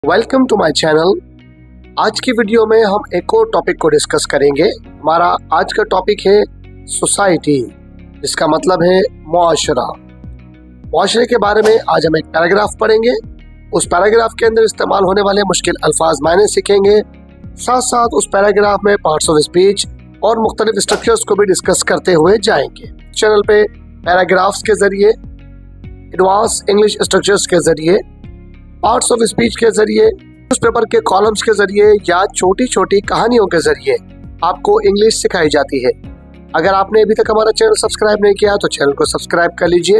Welcome to my channel. आज की video में हम एक और टॉपिक को डिस्कस करेंगे। हमारा आज का टॉपिक है सोसाइटी, जिसका मतलब है मुआशरा। मुआशरे के बारे में आज हम एक पैराग्राफ पढ़ेंगे। उस पैराग्राफ के अंदर इस्तेमाल होने वाले मुश्किल अल्फाज मायने सीखेंगे। साथ साथ उस पैराग्राफ में पार्ट्स ऑफ स्पीच और मुख्तलिफ स्ट्रक्चर्स को भी डिस्कस करते हुए जाएंगे। चैनल पे पैराग्राफ्स के जरिए, एडवांस इंग्लिश स्ट्रक्चर्स के जरिए, पार्ट्स ऑफ स्पीच के जरिए, न्यूज़पेपर के कॉलम्स के जरिए या छोटी छोटी कहानियों के जरिए आपको इंग्लिश सिखाई जाती है। अगर आपने अभी तक हमारा चैनल सब्सक्राइब नहीं किया तो चैनल को सब्सक्राइब कर लीजिए,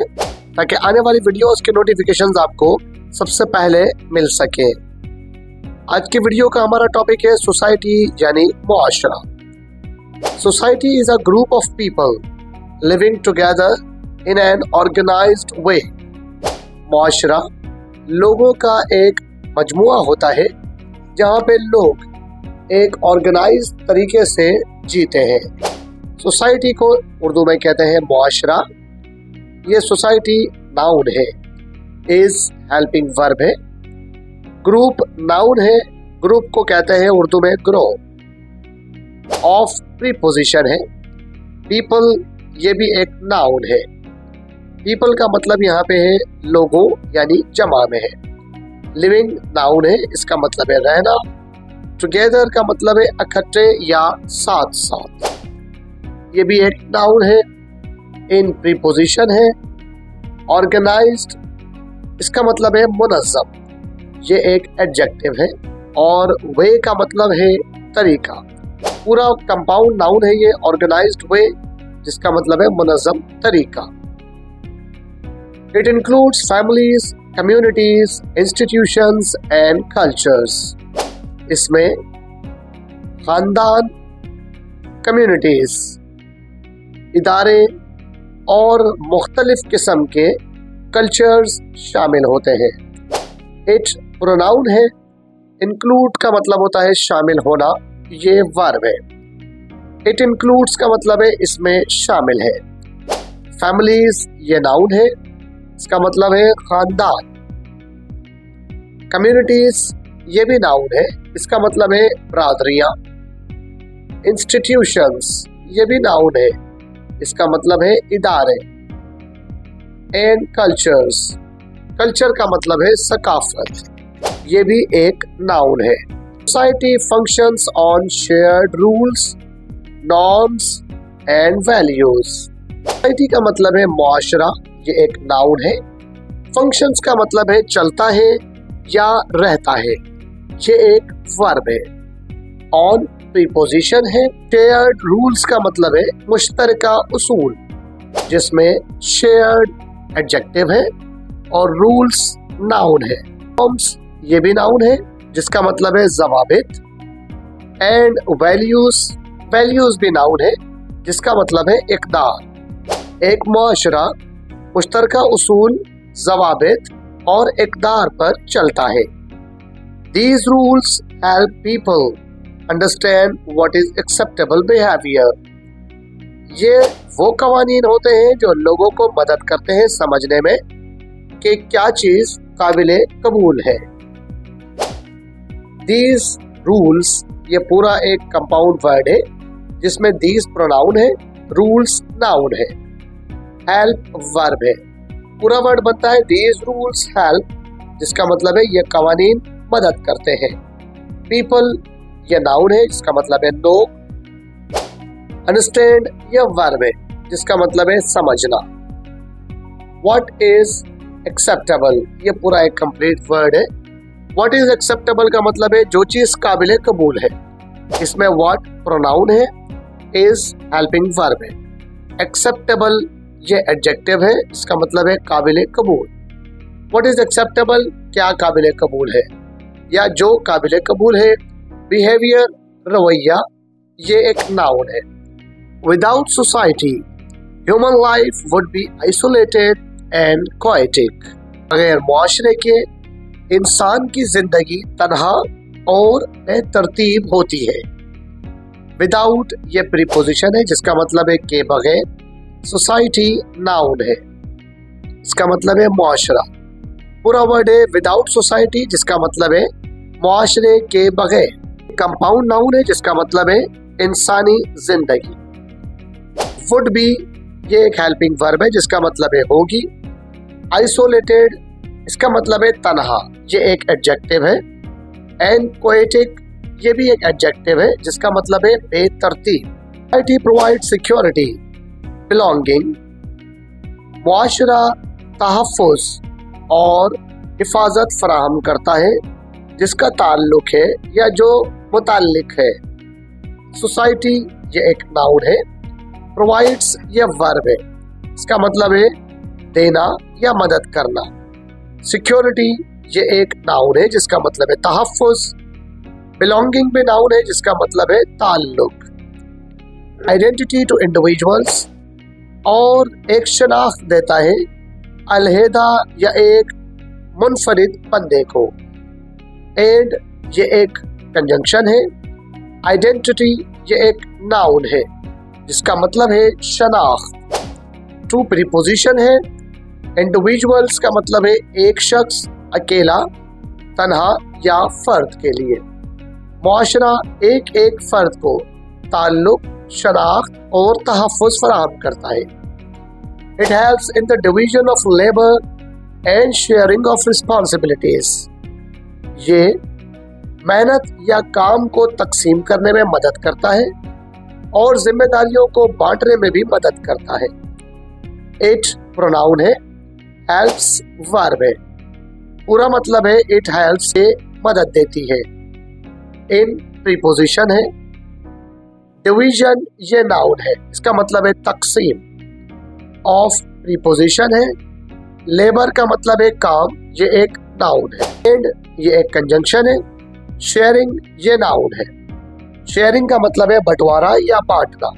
ताकि आने वाली वीडियोस के नोटिफिकेशंस आपको सबसे पहले मिल सके। आज की वीडियो का हमारा टॉपिक है सोसाइटी यानी मुआशरा। Society is a group of people living together in an organized way. मुआशरा लोगों का एक मजमुआ होता है जहाँ पे लोग एक ऑर्गेनाइज तरीके से जीते हैं। सोसाइटी को उर्दू में कहते हैं मुआशरा। ये सोसाइटी नाउन है, इज हेल्पिंग वर्ब है। ग्रुप नाउन है, ग्रुप को कहते हैं उर्दू में ग्रुप। ऑफ प्रीपोजिशन है। पीपल ये भी एक नाउन है। पीपल का मतलब यहाँ पे है लोगों यानी जमा में है। लिविंग नाउन है, इसका मतलब है रहना। टुगेदर का मतलब है इकट्ठे या साथ साथ, ये भी एक नाउन है। इन प्रीपोजिशन है। ऑर्गेनाइज्ड इसका मतलब है मुनज़्ज़म, ये एक एडजेक्टिव है। और वे का मतलब है तरीका। पूरा कंपाउंड नाउन है ये ऑर्गेनाइज्ड वे, जिसका मतलब है मुनज़्ज़म तरीका। It includes families, communities, institutions and cultures. इसमें खानदान, communities, इदारे और मुख्तलिफ किस्म के कल्चर्स शामिल होते हैं। It प्रोनाउन है। include का मतलब होता है शामिल होना, ये वर्ब है। It includes का मतलब है इसमें शामिल है। Families ये नाउन है, इसका मतलब है खानदान। कम्युनिटीज ये भी नाउन है, इसका मतलब है बरादरियां। इंस्टीट्यूशंस ये भी नाउन है, इसका मतलब है इदारे। एंड कल्चर्स, कल्चर का मतलब है सकाफत, ये भी एक नाउन है। Society functions on shared rules, norms and values. Society का मतलब है मुआशरा, ये एक नाउन है। फंक्शंस का मतलब है चलता है या रहता है, ये एक वर्ब है। ऑन प्रीपोजिशन है। शेयर्ड रूल्स का मतलब है मुश्तरका उसूल, जिसमें शेयर्ड एडजेक्टिव है और रूल्स नाउन है। नॉर्म्स ये भी नाउन है, जिसका मतलब है ज़वाबित। एंड वैल्यूज, वैल्यूज भी नाउन है, जिसका मतलब है इक़दार। एक मुआशरा मुश्तरका उसूल, ज़वाबित और इक़दार पर चलता है। These rules help people understand what is acceptable behavior. ये वो कवानीन होते हैं जो लोगों को मदद करते हैं समझने में कि क्या चीज काबिले कबूल है। These rules ये पूरा एक कंपाउंड वर्ड है, जिसमें these प्रोनाउन है, रूल्स नाउन है, हेल्प वर्ब है। पूरा वर्ड बनता है these rules help, जिसका मतलब है ये कवानीन मदद करते हैं। पीपल ये नाउन है, जिसका मतलब है लोग। अंडरस्टैंड ये वर्ब है, जिसका मतलब है समझना। व्हाट इज एक्सेप्टेबल ये पूरा एक कंप्लीट वर्ड है। व्हाट इज एक्सेप्टेबल का मतलब है जो चीज काबिले कबूल है। इसमें व्हाट प्रोनाउन है, इज हेल्पिंग वर्ब है। एक्सेप्टेबल ये एडजेक्टिव है, इसका मतलब है काबिले कबूल। व्हाट इज एक्सेप्टेबल क्या काबिले कबूल है या जो काबिले कबूल है। बिहेवियर रवैया ये एक नाउन है। Without society human life would be isolated and chaotic. बगैर मुआशरे के इंसान की जिंदगी तन्हा और बेतरतीब होती है। विदाउट ये प्रीपोजिशन है, जिसका मतलब है के बगैर। सोसाइटी नाउन है, इसका मतलब है मुआशरा। पूरा वर्ड है विदाउट सोसाइटी, जिसका मतलब है मुआशरे के बगैर। कंपाउंड नाउन है जिसका मतलब है इंसानी जिंदगी। वुड बी ये एक हेल्पिंग वर्ब है जिसका मतलब है होगी। आइसोलेटेड इसका मतलब है तन्हा, ये एक एडजेक्टिव है। एंड पोएटिक ये भी एक एडजेक्टिव है जिसका मतलब है बेतरतीब। Society provide security, belonging. मुआशरा तहफ़्फ़ुज़ और हिफाजत फराहम करता है जिसका ताल्लुक है या जो मुताल्लिक है। सोसाइटी ये एक नाउन है। प्रोवाइड्स ये वर्ब है, इसका मतलब है देना या मदद करना। सिक्योरिटी ये एक नाउन है जिसका मतलब है तहफ़्फ़ुज़। बिलोंगिंग भी नाउन है जिसका मतलब है ताल्लुक। आइडेंटिटी टू इंडिविजुअल्स और एक शनाख्त देता है अलहदा या एक मुनफरिद बंदे को। एंड ये एक कंजंक्शन है। आइडेंटिटी ये एक नाउन है जिसका मतलब है शनाख्त। टू प्रीपोजिशन है। इंडिविजुअल्स का मतलब है एक शख्स, अकेला, तन्हा या फर्द के लिए। मुआशरा एक एक फर्द को ताल्लुक, शनाख्त और तहफ़्फ़ुज़ फराहम करता है। It helps in the division of labour and sharing of responsibilities. ये मेहनत या काम को तकसीम करने में मदद करता है और जिम्मेदारियों को बांटने में भी मदद करता है। इट प्रोनाउन है, हेल्प्स वर्ब है। पूरा मतलब है इट हेल्प्स से मदद देती है। इन प्रीपोजिशन है। डिवीजन ये नाउन है, इसका मतलब है तकसीम। ऑफ प्रीपोजिशन है। लेबर का मतलब है काम, ये एक नाउन है। एंड ये एक कंजंक्शन है। शेयरिंग ये नाउन है। शेयरिंग का मतलब है बंटवारा या बांटना।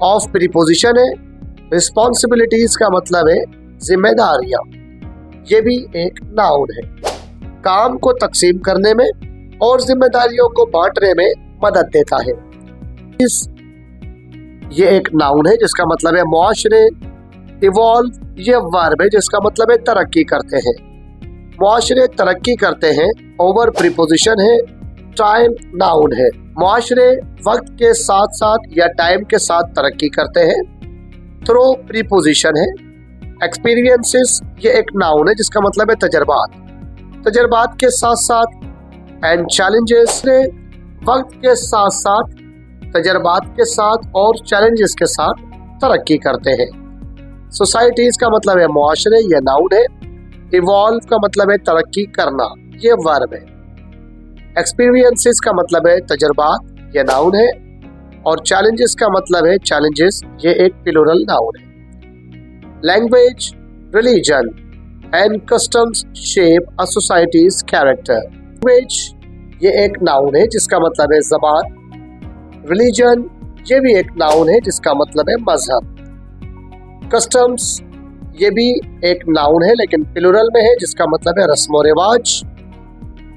ऑफ प्रीपोजिशन है। रिस्पॉन्सिबिलिटीज का मतलब है जिम्मेदारियां, ये भी एक नाउन है। काम को तकसीम करने में और जिम्मेदारियों को बांटने में मदद देता है। ये एक नाउन है जिसका मतलब है मुआशरे। इवॉल्व ये वर्ब है जिसका मतलब है तरक्की करते हैं। मुआशरे तरक्की करते हैं। ओवर प्रीपोजिशन है। टाइम नाउन है। मुआशरे वक्त के साथ साथ या टाइम के साथ तरक्की करते हैं। थ्रो प्रीपोजिशन है। एक्सपीरियंसेस ये एक नाउन है जिसका मतलब है तजर्बात। तजर्बात के साथ साथ। एंड चैलेंजेस वक्त के साथ साथ, तजर्बात के साथ और चैलेंजेस के साथ तरक्की करते हैं। सोसाइटीज का मतलब है मुआशरे, यह नाउन है। इवॉल्व का मतलब है तरक्की करना, ये वर्ब है। एक्सपीरियंसेस का मतलब है तजर्बात, यह नाउन है। और चैलेंजेस का मतलब है चैलेंजेस, ये एक प्लूरल नाउन है। Language, religion and customs shape a societies character. Language ये एक नाउन है जिसका मतलब है जबान। रिलीजन ये भी एक नाउन है जिसका मतलब है मजहब। कस्टम्स ये भी एक नाउन है लेकिन प्लूरल में है जिसका मतलब है रस्म और रिवाज।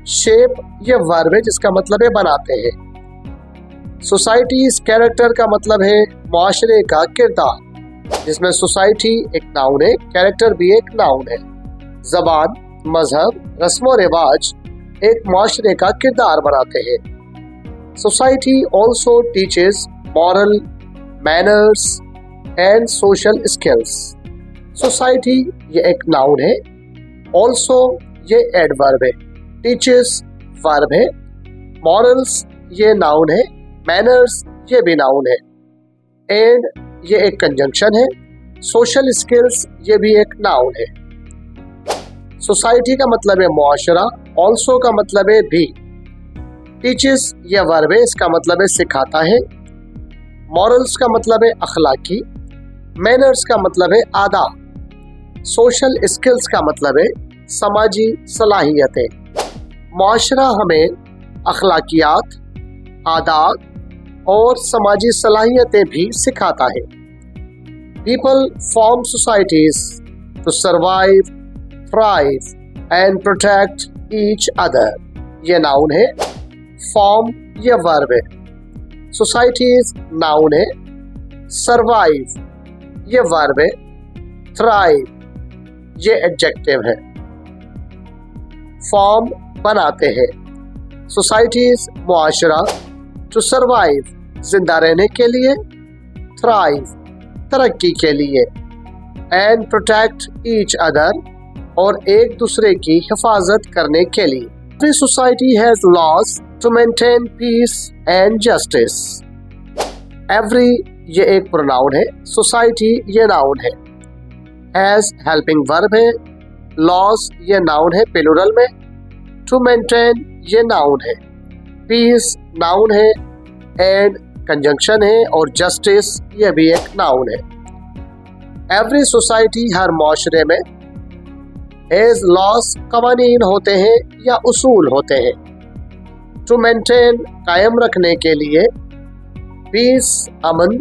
शेप ये वर्ब है जिसका मतलब है बनाते हैं। सोसाइटीज कैरेक्टर का मतलब है मुआशरे का किरदार, जिसमें सोसाइटी एक नाउन है, कैरेक्टर भी एक नाउन है। जबान, मजहब, रस्म और रिवाज एक मुआशरे का किरदार बनाते हैं। Society also teaches moral, manners and social skills. Society ये एक नाउन है। ऑल्सो ये एडवर्ब है। टीचेस वर्ब है। मॉरल्स ये नाउन है। मैनर्स ये भी नाउन है। एंड ये एक कंजंक्शन है। सोशल स्किल्स ये भी एक नाउन है। सोसाइटी का मतलब है मुआशरा। ऑल्सो का मतलब है भी। टीचेस यह वर्ब है, इसका मतलब है सिखाता है। मॉरल्स का मतलब है अखलाकी। मैनर्स का मतलब है आदाब। सोशल स्किल्स का मतलब है समाजी सलाहियतें। मुआशरा हमें अखलाकियात, आदाब और समाजी सलाहियतें भी सिखाता है। People form societies to survive, thrive and protect each other. ये नाउन है। फॉर्म ये वर्ब है। सोसाइटीज नाउन है। सर्वाइव ये वर्ब है। थ्राइव ये एडजेक्टिव है। फॉर्म बनाते हैं। सोसाइटीज मुआशरा टू सर्वाइव जिंदा रहने के लिए, थ्राइव तरक्की के लिए, एंड प्रोटेक्ट ईच अदर और एक दूसरे की हिफाजत करने के लिए। Every society has laws to maintain peace and justice. Every ये एक प्रोनाउन है, सोसाइटी ये नाउन है, हैज हेल्पिंग वर्ब है, लॉज ये नाउन है प्लूरल में, टू मेंटेन ये नाउन है, पीस नाउन है, एंड कंजंक्शन है, और जस्टिस ये भी एक नाउन है। एवरी सोसाइटी हर माशरे में हैज लॉज कवानीन होते हैं या उसूल होते हैं, टू मेंटेन कायम रखने के लिए, पीस अमन,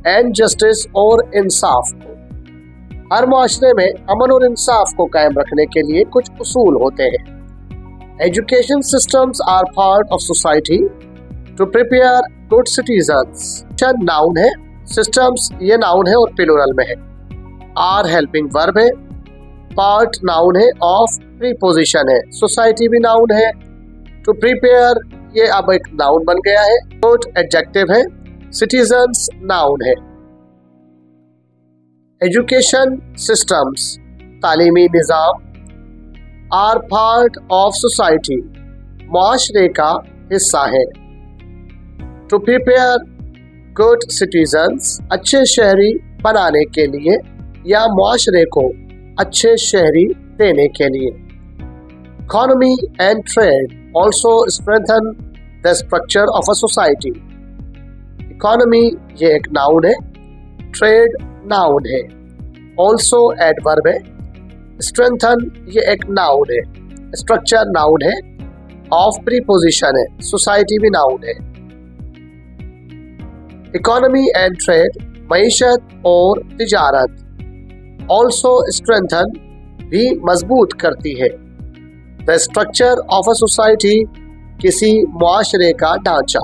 एंड जस्टिस और इंसाफ को। हर माशरे में अमन और इंसाफ को कायम रखने के लिए कुछ उसूल होते हैं। Education systems are part of society to prepare good citizens. Noun है, सिस्टम्स ये नाउन है और प्लूरल में है, आर हेल्पिंग वर्ब है, पार्ट नाउन है, ऑफ प्रीपोजिशन है, सोसाइटी भी नाउन है, टू प्रिपेयर ये अब एक नाउन बन गया है, गुड एडजेक्टिव है, सिटीजन्स नाउन है। एजुकेशन सिस्टम्स तालीमी निज़ाम आर पार्ट ऑफ सोसाइटी मुआशरे का हिस्सा है। टू प्रिपेयर गुड सिटीजन्स अच्छे शहरी बनाने के लिए या मुआशरे को अच्छे शहरी देने के लिए। Economy and trade also strengthen the structure of a society. Economy ये एक नाउन है, ट्रेड नाउन है, ऑल्सो एडवर्ब है, स्ट्रेंथन ये एक नाउन है, स्ट्रक्चर नाउन है, ऑफ प्रीपोजिशन है, सोसाइटी भी नाउन है। इकोनॉमी एंड ट्रेड मईशत और तिजारत, ऑल्सो स्ट्रेंथन भी मजबूत करती है, the structure of a society किसी मुआशरे का ढांचा,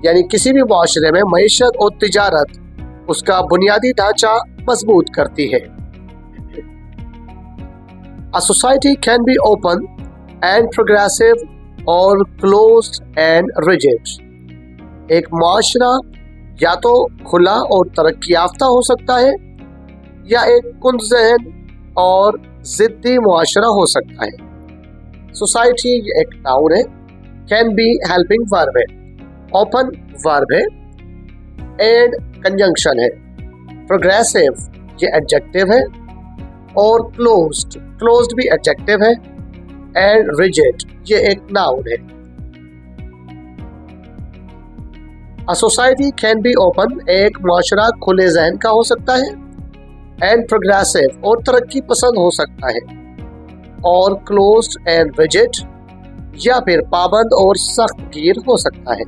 यानी किसी भी मुआशरे में मईशत और तिजारत उसका बुनियादी ढांचा मजबूत करती है। A society can be open and progressive और क्लोज्ड एंड रिजिड। एक मुआशरा या तो खुला और तरक्की याफ्ता हो सकता है या एक कुंद-ज़हन और जिद्दी मुआशरा हो सकता है। सोसाइटी एक नाउन है, कैन बी हेल्पिंग वर्ब है, ओपन वर्ब है, एंड कंजंक्शन है, प्रोग्रेसिव ये एडजेक्टिव है, और क्लोज्ड भी एडजेक्टिव है, एंड रिजिड ये एक नाउन है। A society can be open एक मुआशरा खुले जहन का हो सकता है, एंड प्रोग्रेसिव और तरक्की पसंद हो सकता है, और क्लोज्ड एंड रिजिड या फिर पाबंद और सख्त गिर हो सकता है।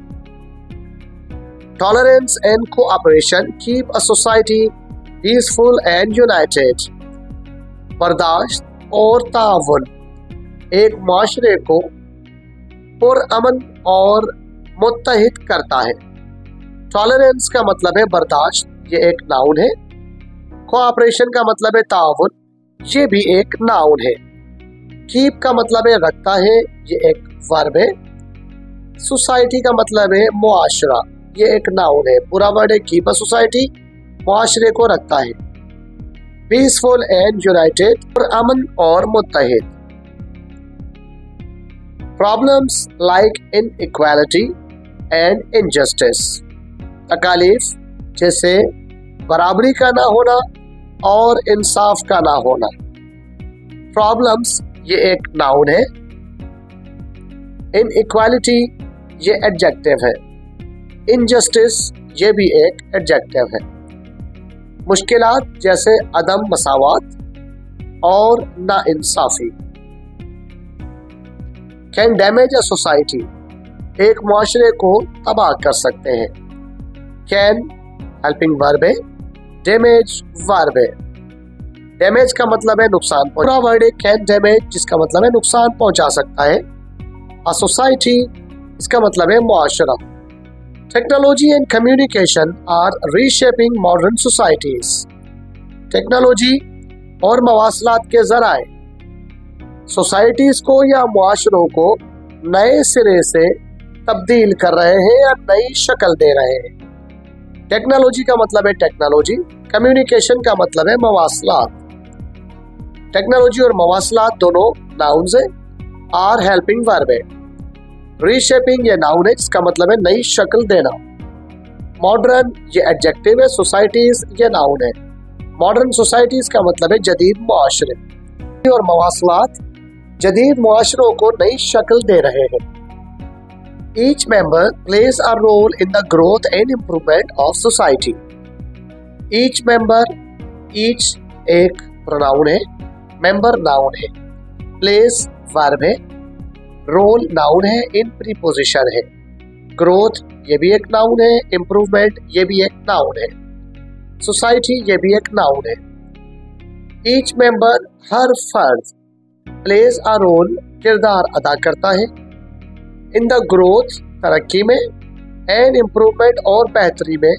Tolerance and cooperation keep a society peaceful and United. बर्दाश्त और ताउन एक मुआशरे को पुरअमन और मुत्तहिद करता है। टॉलरेंस का मतलब है बर्दाश्त, ये एक नाउन है, कोऑपरेशन का मतलब है ताउन, ये भी एक नाउन है, कीप का मतलब है रखता है, ये एक वर्ब है, सोसाइटी का मतलब है मुआशरा, ये एक नाउन है, पूरा वर्ड है कीप अ सोसाइटी, मुआशरे को रखता है। पीसफुल एंड यूनाइटेड और अमन और मुत्तहिद। Problems like inequality and injustice, तकालीफ जैसे बराबरी का ना होना और इंसाफ का ना होना। प्रॉब्लम्स ये एक नाउन है, इनइक्वालिटी ये एडजेक्टिव है, इनजस्टिस ये भी एक एडजेक्टिव है। मुश्किलात जैसे अदम मसावात और नाइंसाफी। कैन डैमेज अ सोसाइटी एक मुआशरे को तबाह कर सकते हैं। कैन हेल्पिंग वर्ब है, डैमेज वर्ब है। डैमेज का मतलब है नुकसान, पूरा वर्ड है कैन डैमेज जिसका मतलब है नुकसान पहुंचा सकता है। अ सोसाइटी इसका मतलब है मुआशरा। Technology and communication are reshaping modern societies. Technology और मवासलात के जराए सोसाइटीज को या मुआशरों को नए सिरे से तब्दील कर रहे हैं या नई शक्ल दे रहे हैं। टेक्नोलॉजी का मतलब है टेक्नोलॉजी, कम्युनिकेशन का मतलब है मवासलात। टेक्नोलॉजी और मवासलात दोनों नाउन्स हैं। आर हेल्पिंग वर्ब है। रीशेपिंग ये नाउन है जिसका मतलब है नई शक्ल देना। मॉडर्न ये एडजेक्टिव है। सोसाइटीज ये नाउन है। मॉडर्न सोसाइटीज का मतलब है जदीद मुआशरे। और मवासलात जदीद मुआशरों को नई शक्ल दे रहे हैं। Each member plays a role in the growth and improvement of society. Each member, each एक प्रोनाउन है, मेंबर नाउन है, प्लेस वर्ब है, रोल नाउन है, इन प्रीपोजिशन है, ग्रोथ ये भी एक नाउन है, इम्प्रूवमेंट ये भी एक नाउन है, सोसाइटी ये भी एक नाउन है। ईच मेंबर हर फर्द प्लेज अ रोल किरदार अदा करता है, इन द ग्रोथ तरक्की में, एंड इम्प्रूवमेंट और बेहतरी में,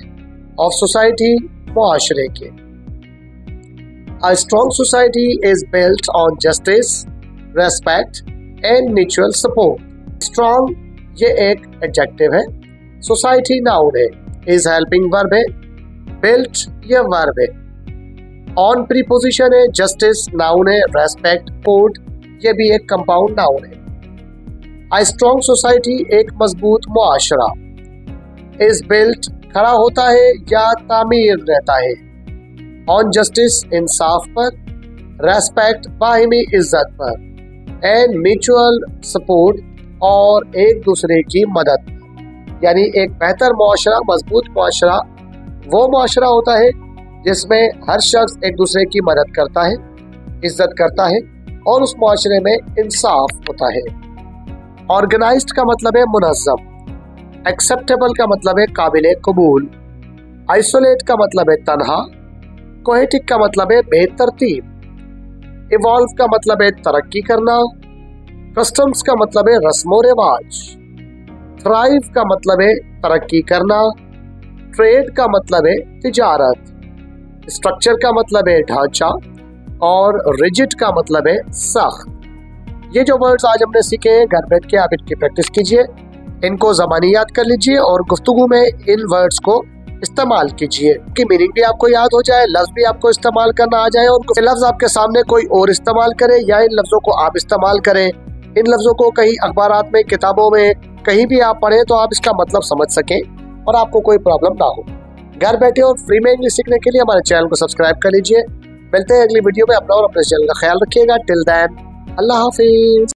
ऑफ सोसाइटी मुआशरे के। A strong society is built on justice, respect and mutual support. Strong ये एक एडजेक्टिव है, सोसाइटी नाउन है, is helping वर्ब है, built ये वर्ब है, on प्रीपोजिशन है, justice नाउन है, respect कोड ये भी एक कंपाउंड नाउन है। A strong society एक मजबूत मुआशरा, is built खड़ा होता है या तामीर रहता है, ऑन जस्टिस इंसाफ पर, रेस्पेक्ट बाहिमी इज्जत पर, एंड म्यूचुअल सपोर्ट और एक दूसरे की मदद। यानी एक बेहतर मुआशरा, मजबूत मुआशरा वो मुआशरा होता है जिसमें हर शख्स एक दूसरे की मदद करता है, इज्जत करता है और उस मुआशरे में इंसाफ होता है। ऑर्गेनाइज्ड का मतलब है मुनज़्ज़म, एक्सेप्टेबल का मतलब है काबिल कबूल, आइसोलेट का मतलब है तन्हा, कोहेटिक का मतलब है बेतरतीब, इवॉल्व का मतलब है तरक्की करना, कस्टम्स का मतलब है रस्मो रिवाज, थ्राइव का मतलब है तरक्की करना, ट्रेड का मतलब है तिजारत, स्ट्रक्चर का मतलब है ढांचा और रिजिड का मतलब है सख्त। ये जो वर्ड्स आज हमने सीखे हैं घर बैठ के आप इनकी प्रैक्टिस कीजिए, इनको ज़बानी याद कर लीजिए और गुफ्तगू में इन वर्ड्स को इस्तेमाल कीजिए कि मीनिंग भी आपको याद हो जाए, लफ्ज भी आपको इस्तेमाल करना आ जाए और लफ्ज आपके सामने कोई और इस्तेमाल करे या इन लफ्जों को आप इस्तेमाल करें। इन लफ्जों को कहीं अखबारात में, किताबों में कहीं भी आप पढ़ें तो आप इसका मतलब समझ सकें और आपको कोई प्रॉब्लम ना हो। घर बैठे और फ्री में इंग्लिश सीखने के लिए हमारे चैनल को सब्सक्राइब कर लीजिए। मिलते हैं अगली वीडियो में। अपना और अपने चैनल का ख्याल रखिएगा। टिल देन अल्लाह हाफिज।